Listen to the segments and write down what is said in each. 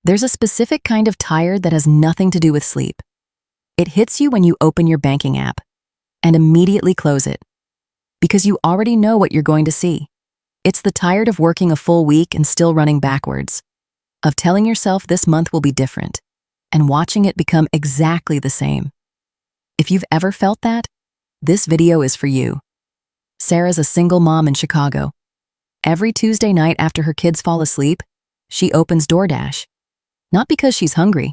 There's a specific kind of tired that has nothing to do with sleep. It hits you when you open your banking app and immediately close it because you already know what you're going to see. It's the tired of working a full week and still running backwards, of telling yourself this month will be different and watching it become exactly the same. If you've ever felt that, this video is for you. Sarah's a single mom in Chicago. Every Tuesday night after her kids fall asleep, she opens DoorDash. Not because she's hungry,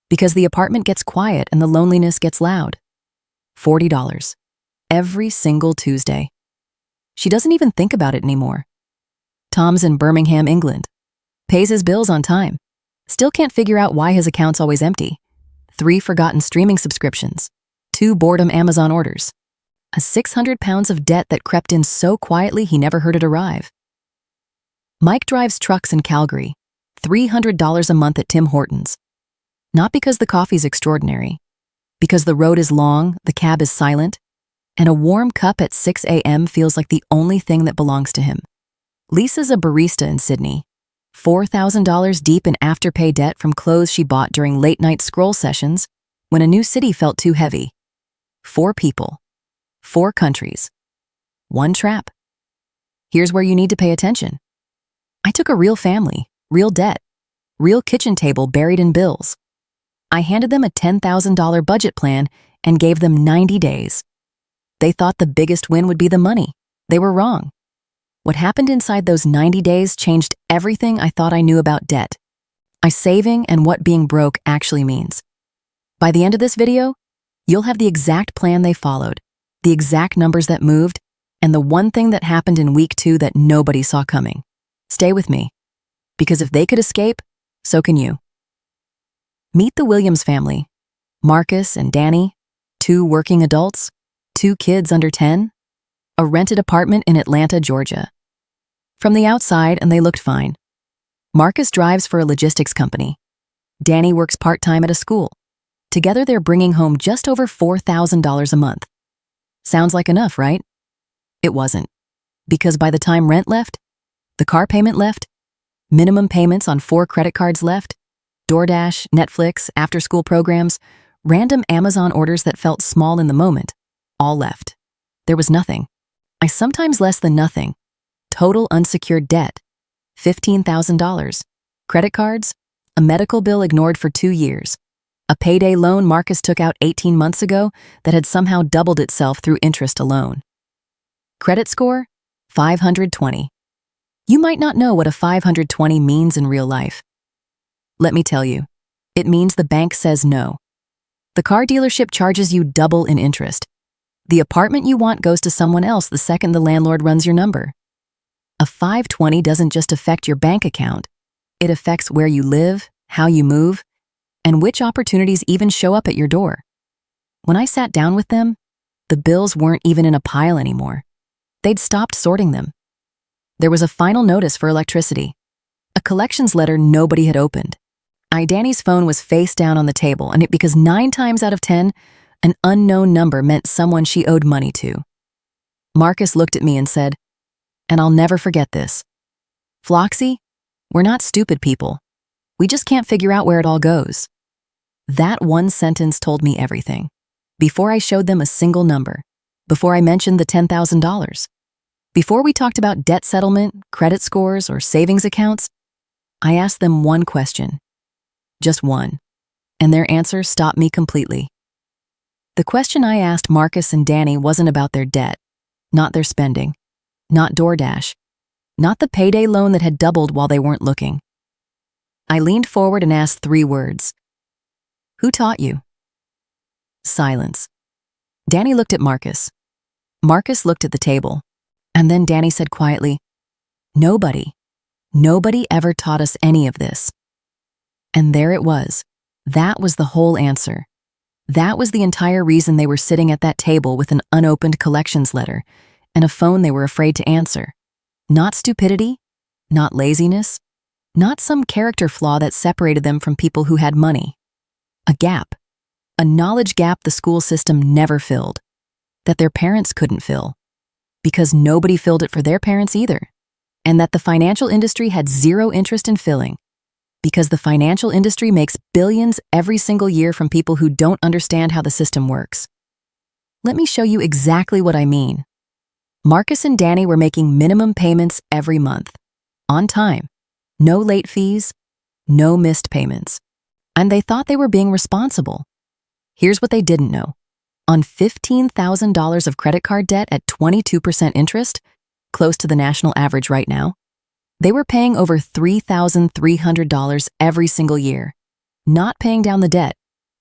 because the apartment gets quiet and the loneliness gets loud. $40. Every single Tuesday. She doesn't even think about it anymore. Tom's in Birmingham, England. Pays his bills on time. Still can't figure out why his account's always empty. 3 forgotten streaming subscriptions. 2 boredom Amazon orders. A 600 pounds of debt that crept in so quietly he never heard it arrive. Mike drives trucks in Calgary. $300 a month at Tim Hortons. Not because the coffee's extraordinary. Because the road is long, the cab is silent, and a warm cup at 6 a.m. feels like the only thing that belongs to him. Lisa's a barista in Sydney. $4,000 deep in afterpay debt from clothes she bought during late-night scroll sessions when a new city felt too heavy. 4 people. 4 countries. 1 trap. Here's where you need to pay attention. I took a real family, real debt, real kitchen table buried in bills. I handed them a $10,000 budget plan and gave them 90 days. They thought the biggest win would be the money. They were wrong. What happened inside those 90 days changed everything I thought I knew about debt, saving, and what being broke actually means. By the end of this video, you'll have the exact plan they followed, the exact numbers that moved, and the one thing that happened in week 2 that nobody saw coming. Stay with me, because if they could escape, so can you. Meet the Williams family. Marcus and Dani, 2 working adults, 2 kids under 10, a rented apartment in Atlanta, Georgia. From the outside, and they looked fine. Marcus drives for a logistics company. Dani works part-time at a school. Together, they're bringing home just over $4,000 a month. Sounds like enough, right? It wasn't. Because by the time rent left, the car payment left, minimum payments on 4 credit cards left, DoorDash, Netflix, after-school programs, random Amazon orders that felt small in the moment, all left. There was nothing. Sometimes less than nothing. Total unsecured debt. $15,000. Credit cards, a medical bill ignored for 2 years, a payday loan Marcus took out 18 months ago that had somehow doubled itself through interest alone. Credit score, 520. You might not know what a 520 means in real life. Let me tell you, it means the bank says no. The car dealership charges you double in interest. The apartment you want goes to someone else the second the landlord runs your number. A 520 doesn't just affect your bank account. It affects where you live, how you move, and which opportunities even show up at your door. When I sat down with them, the bills weren't even in a pile anymore. They'd stopped sorting them. There was a final notice for electricity, a collections letter nobody had opened. Dani's phone was face down on the table, and because 9 times out of 10, an unknown number meant someone she owed money to. Marcus looked at me and said, and I'll never forget this, "Floxy, we're not stupid people. We just can't figure out where it all goes." That one sentence told me everything. Before I showed them a single number, before I mentioned the $10,000, before we talked about debt settlement, credit scores, or savings accounts, I asked them one question. Just one. And their answer stopped me completely. The question I asked Marcus and Dani wasn't about their debt, not their spending, not DoorDash, not the payday loan that had doubled while they weren't looking. I leaned forward and asked 3 words. Who taught you? Silence. Dani looked at Marcus. Marcus looked at the table. And then Dani said quietly, "Nobody. Nobody ever taught us any of this." And there it was. That was the whole answer. That was the entire reason they were sitting at that table with an unopened collections letter and a phone they were afraid to answer. Not stupidity, not laziness, not some character flaw that separated them from people who had money. A gap, a knowledge gap the school system never filled, that their parents couldn't fill, because nobody filled it for their parents either, and that the financial industry had zero interest in filling. Because the financial industry makes billions every single year from people who don't understand how the system works. Let me show you exactly what I mean. Marcus and Dani were making minimum payments every month, on time, no late fees, no missed payments, and they thought they were being responsible. Here's what they didn't know. On $15,000 of credit card debt at 22% interest, close to the national average right now, they were paying over $3,300 every single year, not paying down the debt,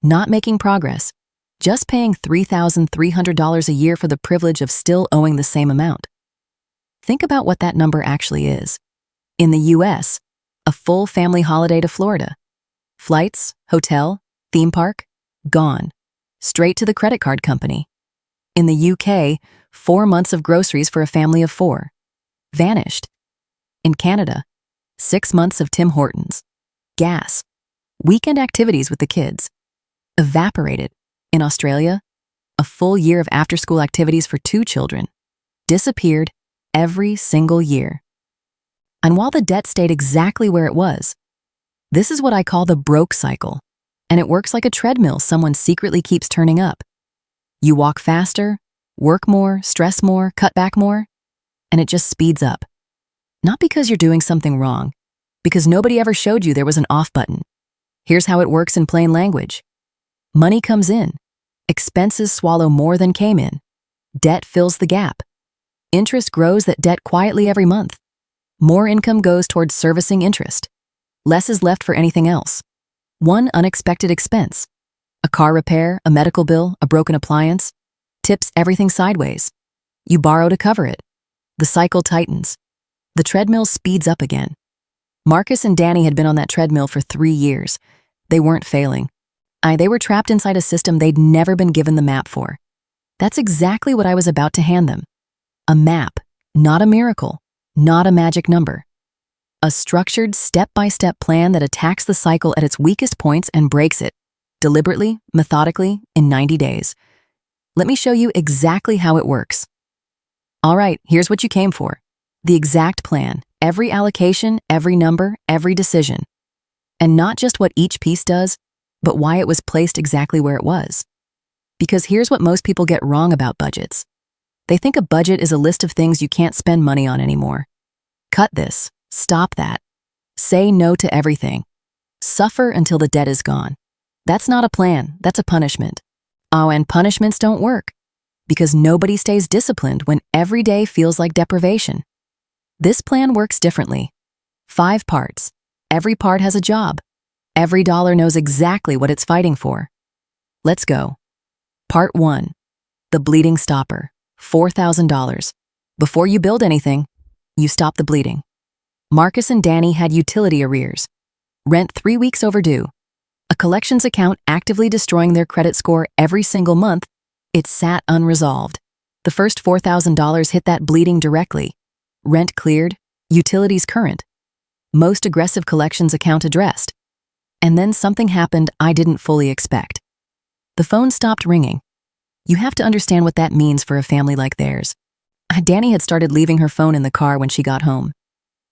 not making progress, just paying $3,300 a year for the privilege of still owing the same amount. Think about what that number actually is. In the US, a full family holiday to Florida. Flights, hotel, theme park, gone. Straight to the credit card company. In the UK, 4 months of groceries for a family of 4. Vanished. In Canada, 6 months of Tim Hortons. Gas. Weekend activities with the kids. Evaporated. In Australia, a full year of after-school activities for 2 children. Disappeared every single year. And while the debt stayed exactly where it was, this is what I call the broke cycle, and it works like a treadmill someone secretly keeps turning up. You walk faster, work more, stress more, cut back more, and it just speeds up. Not because you're doing something wrong, because nobody ever showed you there was an off button. Here's how it works in plain language. Money comes in. Expenses swallow more than came in. Debt fills the gap. Interest grows that debt quietly every month. More income goes towards servicing interest. Less is left for anything else. One unexpected expense. A car repair, a medical bill, a broken appliance. Tips everything sideways. You borrow to cover it. The cycle tightens. The treadmill speeds up again. Marcus and Dani had been on that treadmill for 3 years. They weren't failing. They were trapped inside a system they'd never been given the map for. That's exactly what I was about to hand them. A map, not a miracle, not a magic number. A structured, step-by-step plan that attacks the cycle at its weakest points and breaks it, deliberately, methodically, in 90 days. Let me show you exactly how it works. All right, here's what you came for. The exact plan, every allocation, every number, every decision. And not just what each piece does, but why it was placed exactly where it was. Because here's what most people get wrong about budgets. They think a budget is a list of things you can't spend money on anymore. Cut this. Stop that. Say no to everything. Suffer until the debt is gone. That's not a plan, that's a punishment. Oh, and punishments don't work, because nobody stays disciplined when every day feels like deprivation. This plan works differently. 5 parts. Every part has a job. Every dollar knows exactly what it's fighting for. Let's go. Part 1. The bleeding stopper. $4,000. Before you build anything, you stop the bleeding. Marcus and Dani had utility arrears. Rent 3 weeks overdue. A collections account actively destroying their credit score every single month. It sat unresolved. The first $4,000 hit that bleeding directly. Rent cleared, utilities current. Most aggressive collections account addressed. And then something happened I didn't fully expect. The phone stopped ringing. You have to understand what that means for a family like theirs. Dani had started leaving her phone in the car when she got home.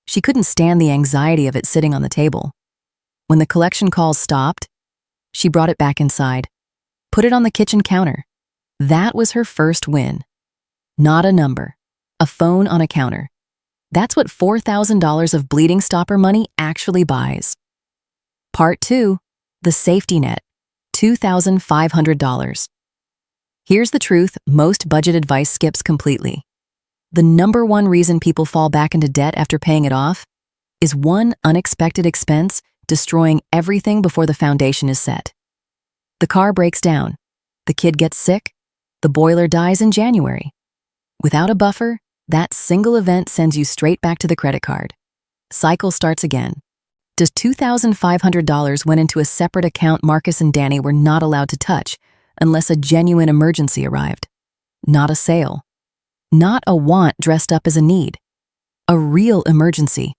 She couldn't stand the anxiety of it sitting on the table. When the collection calls stopped, she brought it back inside, put it on the kitchen counter. That was her first win. Not a number, a phone on a counter. That's what $4,000 of bleeding stopper money actually buys. Part 2, the safety net, $2,500. Here's the truth most budget advice skips completely. The number one reason people fall back into debt after paying it off is one unexpected expense destroying everything before the foundation is set. The car breaks down, the kid gets sick, the boiler dies in January. Without a buffer, that single event sends you straight back to the credit card. Cycle starts again. Does $2,500 went into a separate account Marcus and Dani were not allowed to touch unless a genuine emergency arrived. Not a sale. Not a want dressed up as a need. A real emergency.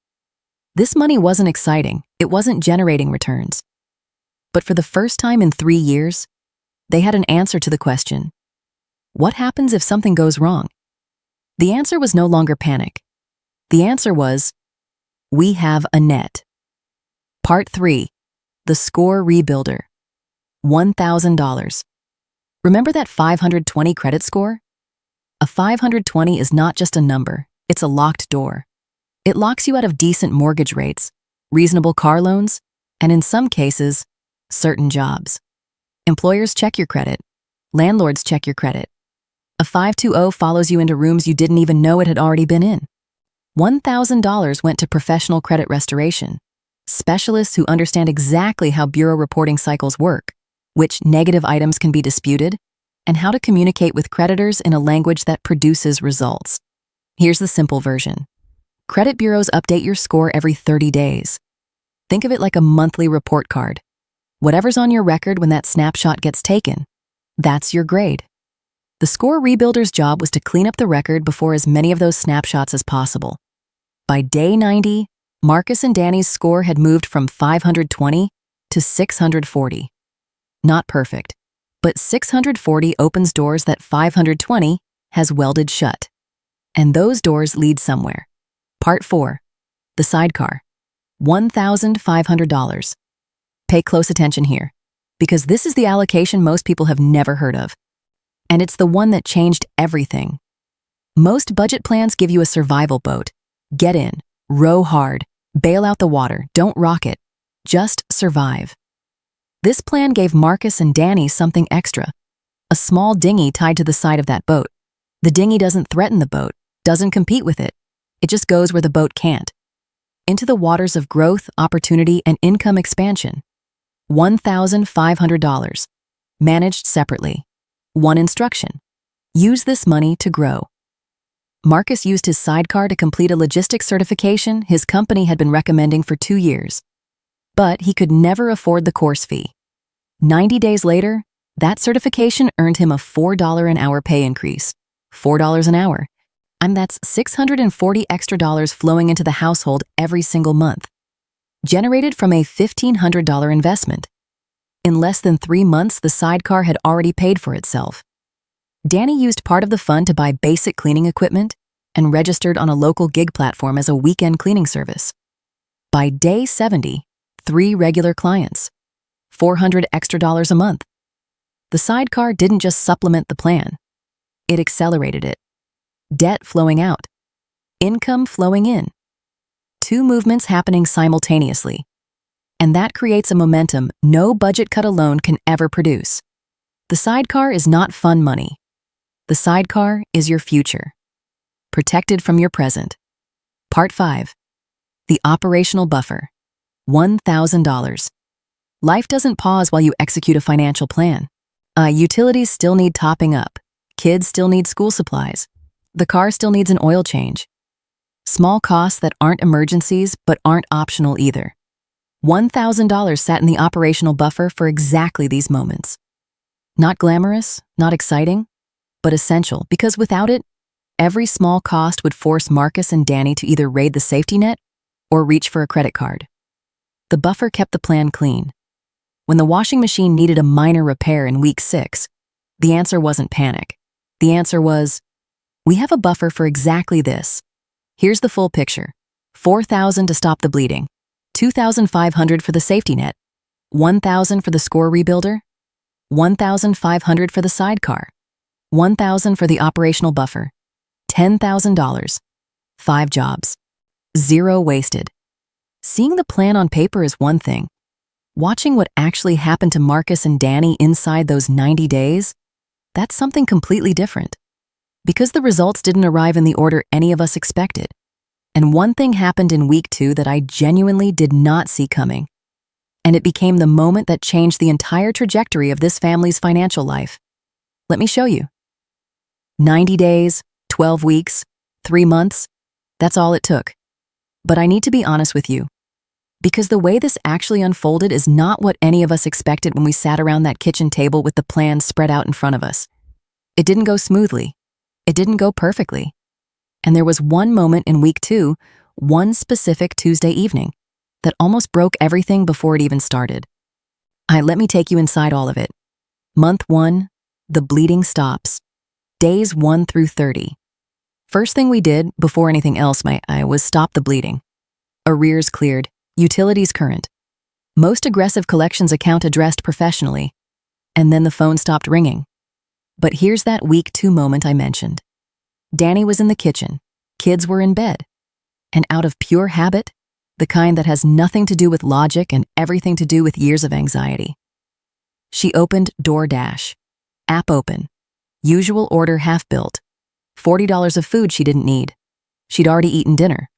This money wasn't exciting. It wasn't generating returns. But for the first time in 3 years, they had an answer to the question, what happens if something goes wrong? The answer was no longer panic. The answer was, we have a net. Part 3. The Score Rebuilder. $1,000. Remember that 520 credit score? A 520 is not just a number, it's a locked door. It locks you out of decent mortgage rates, reasonable car loans, and in some cases, certain jobs. Employers check your credit. Landlords check your credit. A 520 follows you into rooms you didn't even know it had already been in. $1,000 went to professional credit restoration, specialists who understand exactly how bureau reporting cycles work, which negative items can be disputed, and how to communicate with creditors in a language that produces results. Here's the simple version. Credit bureaus update your score every 30 days. Think of it like a monthly report card. Whatever's on your record when that snapshot gets taken, that's your grade. The Score Rebuilder's job was to clean up the record before as many of those snapshots as possible. By day 90, Marcus and Dani's score had moved from 520 to 640. Not perfect, but 640 opens doors that 520 has welded shut. And those doors lead somewhere. Part 4. The Sidecar. $1,500. Pay close attention here, because this is the allocation most people have never heard of. And it's the one that changed everything. Most budget plans give you a survival boat. Get in, row hard, bail out the water, don't rock it, just survive. This plan gave Marcus and Dani something extra, a small dinghy tied to the side of that boat. The dinghy doesn't threaten the boat, doesn't compete with it. It just goes where the boat can't. Into the waters of growth, opportunity, and income expansion. $1,500. Managed separately. One instruction. Use this money to grow. Marcus used his sidecar to complete a logistics certification his company had been recommending for 2 years. But he could never afford the course fee. 90 days later, that certification earned him a $4 an hour pay increase. $4 an hour. And that's $640 extra dollars flowing into the household every single month. Generated from a $1,500 investment. In less than 3 months, the sidecar had already paid for itself. Dani used part of the fund to buy basic cleaning equipment and registered on a local gig platform as a weekend cleaning service. By day 70, 3 regular clients. $400 extra dollars a month. The sidecar didn't just supplement the plan. It accelerated it. Debt flowing out. Income flowing in. 2 movements happening simultaneously. And that creates a momentum no budget cut alone can ever produce. The sidecar is not fun money. The sidecar is your future. Protected from your present. Part 5. The Operational Buffer. $1,000. Life doesn't pause while you execute a financial plan. Utilities still need topping up. Kids still need school supplies. The car still needs an oil change. Small costs that aren't emergencies but aren't optional either. $1,000 sat in the operational buffer for exactly these moments. Not glamorous, not exciting, but essential, because without it, every small cost would force Marcus and Dani to either raid the safety net or reach for a credit card. The buffer kept the plan clean. When the washing machine needed a minor repair in week 6, the answer wasn't panic. The answer was, we have a buffer for exactly this. Here's the full picture. $4,000 to stop the bleeding. $2,500 for the safety net. $1,000 for the Score Rebuilder. $1,500 for the sidecar. $1,000 for the operational buffer. $10,000. 5 jobs. 0 wasted. Seeing the plan on paper is one thing. Watching what actually happened to Marcus and Dani inside those 90 days, that's something completely different. Because the results didn't arrive in the order any of us expected. And one thing happened in week 2 that I genuinely did not see coming. And it became the moment that changed the entire trajectory of this family's financial life. Let me show you. 90 days, 12 weeks, 3 months, that's all it took. But I need to be honest with you. Because the way this actually unfolded is not what any of us expected when we sat around that kitchen table with the plan spread out in front of us. It didn't go smoothly. It didn't go perfectly. And there was one moment in week 2, one specific Tuesday evening, that almost broke everything before it even started. Let me take you inside all of it. Month 1, the bleeding stops. Days 1 through 30. First thing we did, before anything else was stop the bleeding. Arrears cleared, utilities current, Most aggressive collections account addressed professionally, and then the phone stopped ringing. But here's that week 2 moment I mentioned. Dani was in the kitchen, kids were in bed, and out of pure habit, the kind that has nothing to do with logic and everything to do with years of anxiety, she opened DoorDash. App open. Usual order half built. $40 of food she didn't need. She'd already eaten dinner.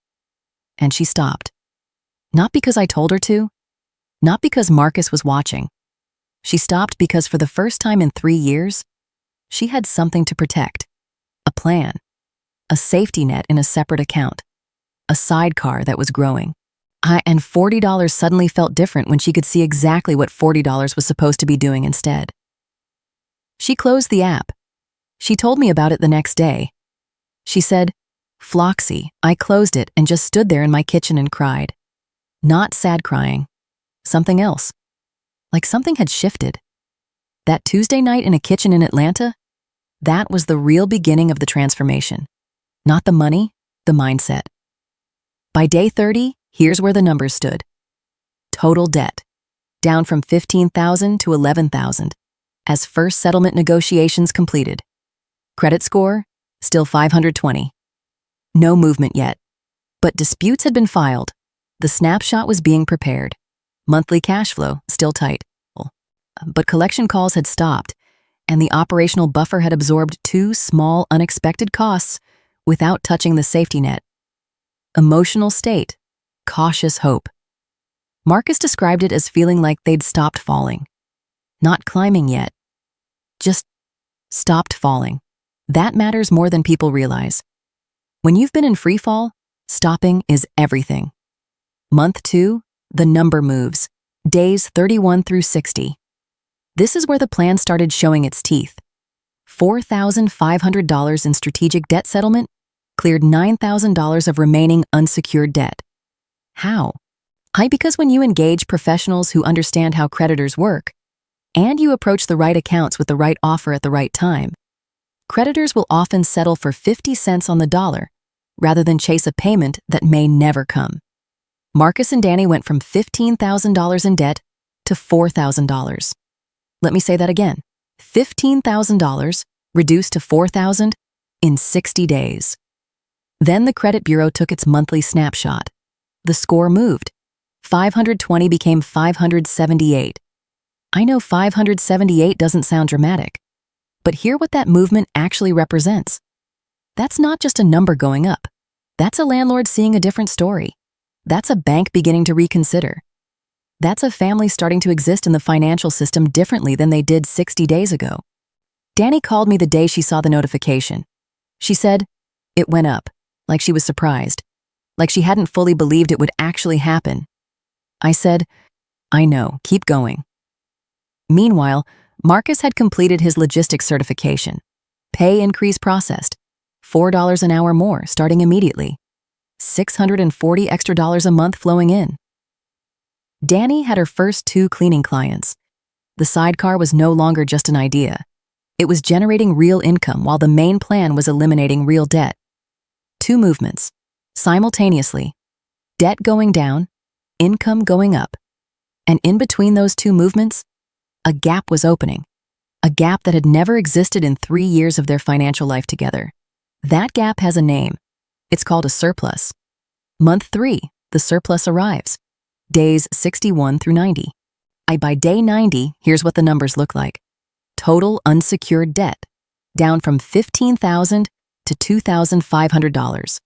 And she stopped. Not because I told her to, not because Marcus was watching. She stopped because for the first time in 3 years, she had something to protect. A plan. A safety net in a separate account. A sidecar that was growing. And $40 suddenly felt different when she could see exactly what $40 was supposed to be doing instead. She closed the app. She told me about it the next day. She said, "Floxy, I closed it and just stood there in my kitchen and cried." Not sad crying. Something else. Like something had shifted. That Tuesday night in a kitchen in Atlanta, that was the real beginning of the transformation. Not the money, the mindset. By day 30, here's where the numbers stood. Total debt, down from $15,000 to $11,000, as first settlement negotiations completed. Credit score, still 520. No movement yet. But disputes had been filed. The snapshot was being prepared. Monthly cash flow, still tight. But collection calls had stopped, and the operational buffer had absorbed 2 small, unexpected costs without touching the safety net. Emotional state, cautious hope. Marcus described it as feeling like they'd stopped falling. Not climbing yet. Just stopped falling. That matters more than people realize. When you've been in free fall, stopping is everything. Month 2, the number moves. Days 31 through 60. This is where the plan started showing its teeth. $4,500 in strategic debt settlement cleared $9,000 of remaining unsecured debt. How? Because when you engage professionals who understand how creditors work, and you approach the right accounts with the right offer at the right time, creditors will often settle for 50 cents on the dollar rather than chase a payment that may never come. Marcus and Dani went from $15,000 in debt to $4,000. Let me say that again. $15,000 reduced to $4,000 in 60 days. Then the credit bureau took its monthly snapshot. The score moved. 520 became 578. I know 578 doesn't sound dramatic, but hear what that movement actually represents. That's not just a number going up. That's a landlord seeing a different story. That's a bank beginning to reconsider. That's a family starting to exist in the financial system differently than they did 60 days ago. Dani called me the day she saw the notification. She said, it went up, like she was surprised, like she hadn't fully believed it would actually happen. I said, I know, keep going. Meanwhile, Marcus had completed his logistics certification. Pay increase processed. $4 an hour more, starting immediately. $640 extra a month flowing in. Dani had her first 2 cleaning clients. The sidecar was no longer just an idea. It was generating real income while the main plan was eliminating real debt. 2 movements, simultaneously. Debt going down, income going up. And in between those 2 movements, a gap was opening. A gap that had never existed in 3 years of their financial life together. That gap has a name. It's called a surplus. Month 3, the surplus arrives. Days 61 through 90. By day 90, here's what the numbers look like. Total unsecured debt, down from $15,000 to $2,500.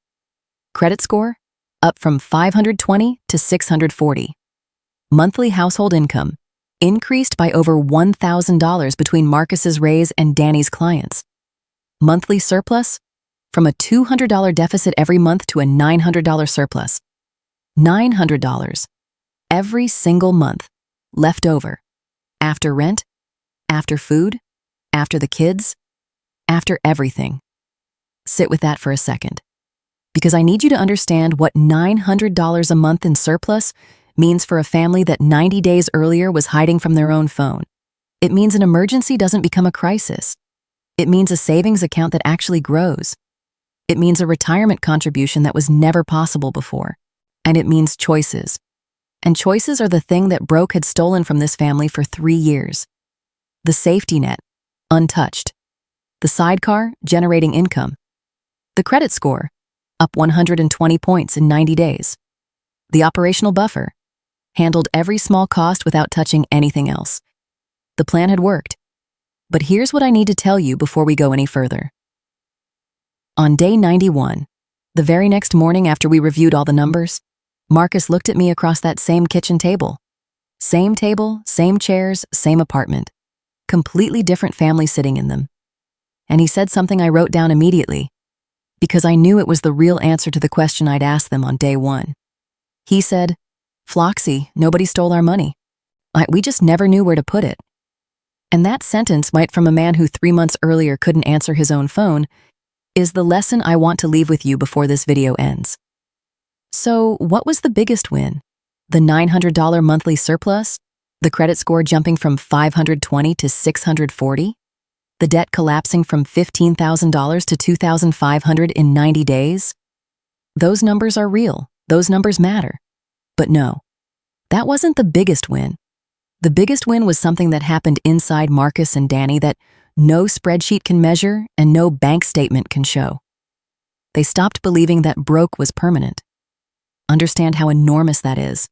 Credit score, up from 520 to 640. Monthly household income, increased by over $1,000 between Marcus's raise and Dani's clients. Monthly surplus, from a $200 deficit every month to a $900 surplus. $900. Every single month, left over. After rent, after food, after the kids, after everything. Sit with that for a second. Because I need you to understand what $900 a month in surplus means for a family that 90 days earlier was hiding from their own phone. It means an emergency doesn't become a crisis. It means a savings account that actually grows. It means a retirement contribution that was never possible before. And it means choices. And choices are the thing that broke had stolen from this family for 3 years. The safety net, untouched. The sidecar, generating income. The credit score, up 120 points in 90 days. The operational buffer, handled every small cost without touching anything else. The plan had worked. But here's what I need to tell you before we go any further. On day 91, the very next morning after we reviewed all the numbers, Marcus looked at me across that same kitchen table. Same table, same chairs, same apartment. Completely different family sitting in them. And he said something I wrote down immediately, because I knew it was the real answer to the question I'd asked them on day 1. He said, "Floxy, nobody stole our money. We just never knew where to put it." And that sentence, might from a man who 3 months earlier couldn't answer his own phone, is the lesson I want to leave with you before this video ends. So, what was the biggest win? The $900 monthly surplus? The credit score jumping from 520 to 640? The debt collapsing from $15,000 to $2,500 in 90 days? Those numbers are real. Those numbers matter. But no, that wasn't the biggest win. The biggest win was something that happened inside Marcus and Dani that no spreadsheet can measure and no bank statement can show. They stopped believing that broke was permanent. Understand how enormous that is.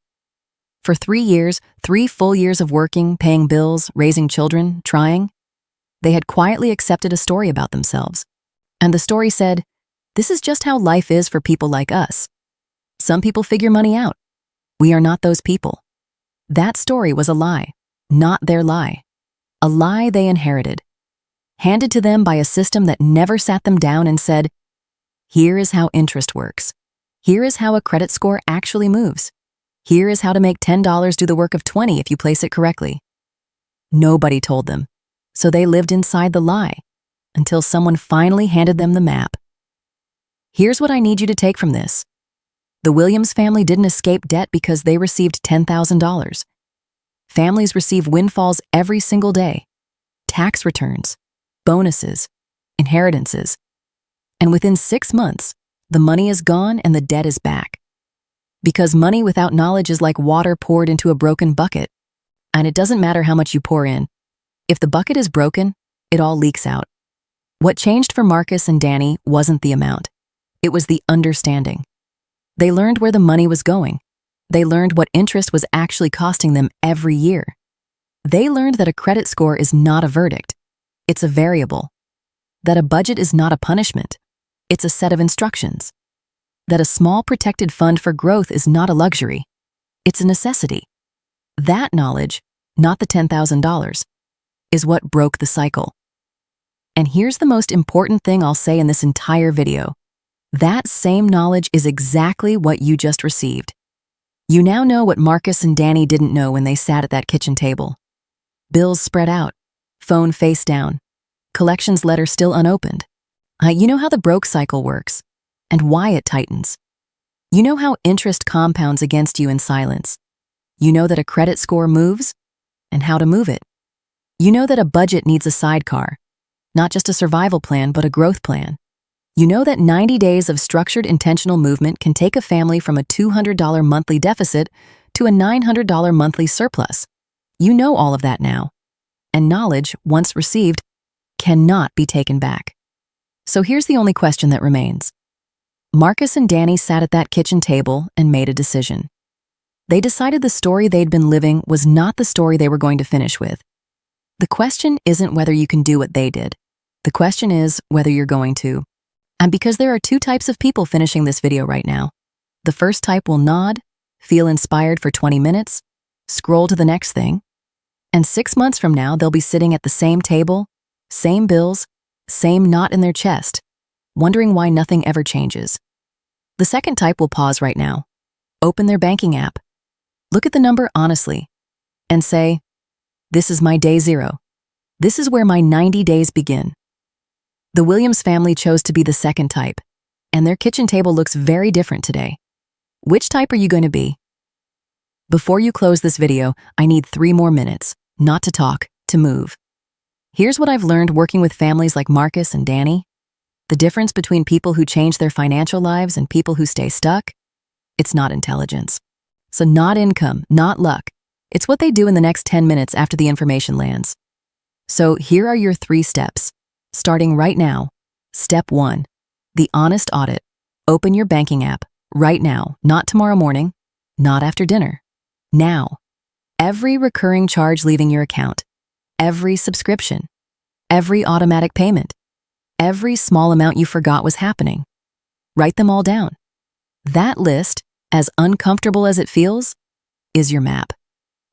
For 3 years, 3 full years of working, paying bills, raising children, trying, they had quietly accepted a story about themselves. And the story said, this is just how life is for people like us. Some people figure money out. We are not those people. That story was a lie, not their lie. A lie they inherited, handed to them by a system that never sat them down and said, here is how interest works. Here is how a credit score actually moves. Here is how to make $10 do the work of 20 if you place it correctly. Nobody told them, so they lived inside the lie until someone finally handed them the map. Here's what I need you to take from this. The Williams family didn't escape debt because they received $10,000. Families receive windfalls every single day. Tax returns, bonuses, inheritances. And within 6 months, the money is gone and the debt is back. Because money without knowledge is like water poured into a broken bucket. And it doesn't matter how much you pour in. If the bucket is broken, it all leaks out. What changed for Marcus and Dani wasn't the amount. It was the understanding. They learned where the money was going. They learned what interest was actually costing them every year. They learned that a credit score is not a verdict. It's a variable. That a budget is not a punishment. It's a set of instructions. That a small protected fund for growth is not a luxury. It's a necessity. That knowledge, not the $10,000, is what broke the cycle. And here's the most important thing I'll say in this entire video. That same knowledge is exactly what you just received. You now know what Marcus and Dani didn't know when they sat at that kitchen table. Bills spread out, phone face down, collections letter still unopened. You know how the broke cycle works and why it tightens. You know how interest compounds against you in silence. You know that a credit score moves and how to move it. You know that a budget needs a sidecar, not just a survival plan, but a growth plan. You know that 90 days of structured intentional movement can take a family from a $200 monthly deficit to a $900 monthly surplus. You know all of that now. And knowledge, once received, cannot be taken back. So here's the only question that remains. Marcus and Dani sat at that kitchen table and made a decision. They decided the story they'd been living was not the story they were going to finish with. The question isn't whether you can do what they did. The question is whether you're going to. And because there are 2 types of people finishing this video right now. The first type will nod, feel inspired for 20 minutes, scroll to the next thing, and 6 months from now they'll be sitting at the same table, same bills, same knot in their chest, wondering why nothing ever changes. The second type will pause right now, open their banking app, look at the number honestly, and say, this is my day 0. This is where my 90 days begin. The Williams family chose to be the second type, and their kitchen table looks very different today. Which type are you going to be? Before you close this video, I need 3 more minutes, not to talk, to move. Here's what I've learned working with families like Marcus and Dani. The difference between people who change their financial lives and people who stay stuck? It's not intelligence. So not income, not luck. It's what they do in the next 10 minutes after the information lands. So here are your 3 steps. Starting right now. Step 1. The honest audit. Open your banking app right now, not tomorrow morning, not after dinner. Now. Every recurring charge leaving your account, every subscription, every automatic payment, every small amount you forgot was happening. Write them all down. That list, as uncomfortable as it feels, is your map,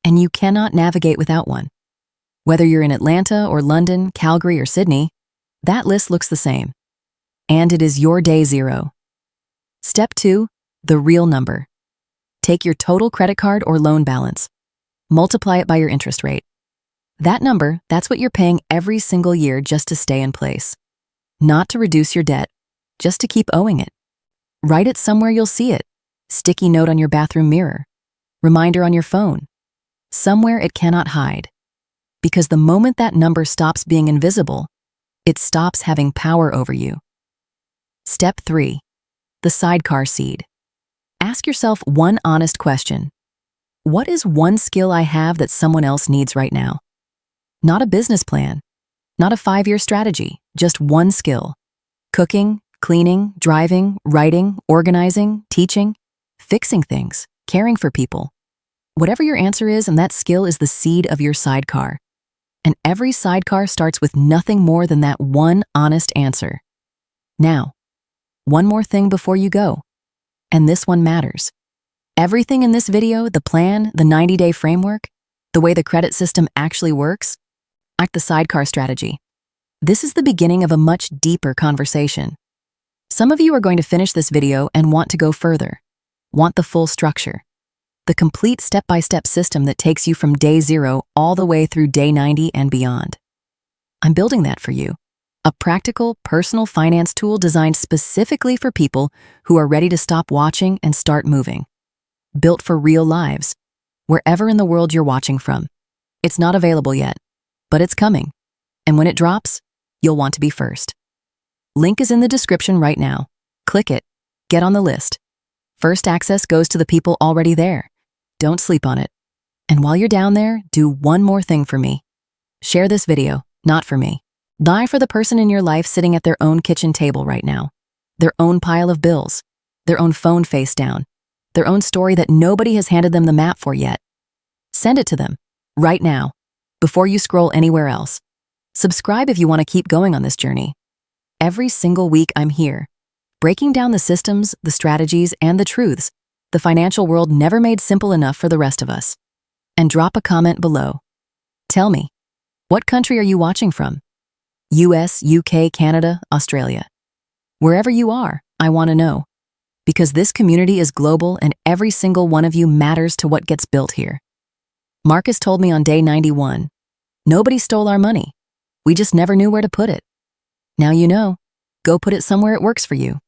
and you cannot navigate without one. Whether you're in Atlanta or London, Calgary or Sydney, that list looks the same. And it is your day 0. Step 2, the real number. Take your total credit card or loan balance. Multiply it by your interest rate. That number, that's what you're paying every single year just to stay in place. Not to reduce your debt, just to keep owing it. Write it somewhere you'll see it. Sticky note on your bathroom mirror. Reminder on your phone. Somewhere it cannot hide. Because the moment that number stops being invisible, it stops having power over you. Step 3. The sidecar seed. Ask yourself one honest question. What is one skill I have that someone else needs right now? Not a business plan, not a 5-year strategy, just one skill. Cooking, cleaning, driving, writing, organizing, teaching, fixing things, caring for people. Whatever your answer is, and that skill is the seed of your sidecar. And every sidecar starts with nothing more than that one honest answer. Now, one more thing before you go, and this one matters. Everything in this video, the plan, the 90-day framework, the way the credit system actually works, like the sidecar strategy. This is the beginning of a much deeper conversation. Some of you are going to finish this video and want to go further, want the full structure, the complete step-by-step system that takes you from day 0 all the way through day 90 and beyond. I'm building that for you, a practical, personal finance tool designed specifically for people who are ready to stop watching and start moving. Built for real lives, wherever in the world you're watching from. It's not available yet, but it's coming. And when it drops, you'll want to be first. Link is in the description right now. Click it. Get on the list. First access goes to the people already there. Don't sleep on it. And while you're down there, do one more thing for me. Share this video, not for me. Die for the person in your life sitting at their own kitchen table right now. Their own pile of bills. Their own phone face down. Their own story that nobody has handed them the map for yet. Send it to them, right now, before you scroll anywhere else. Subscribe if you want to keep going on this journey. Every single week I'm here, breaking down the systems, the strategies, and the truths the financial world never made simple enough for the rest of us. And drop a comment below. Tell me, what country are you watching from? US, UK, Canada, Australia. Wherever you are, I want to know. Because this community is global and every single one of you matters to what gets built here. Marcus told me on day 91, nobody stole our money. We just never knew where to put it. Now you know, go put it somewhere it works for you.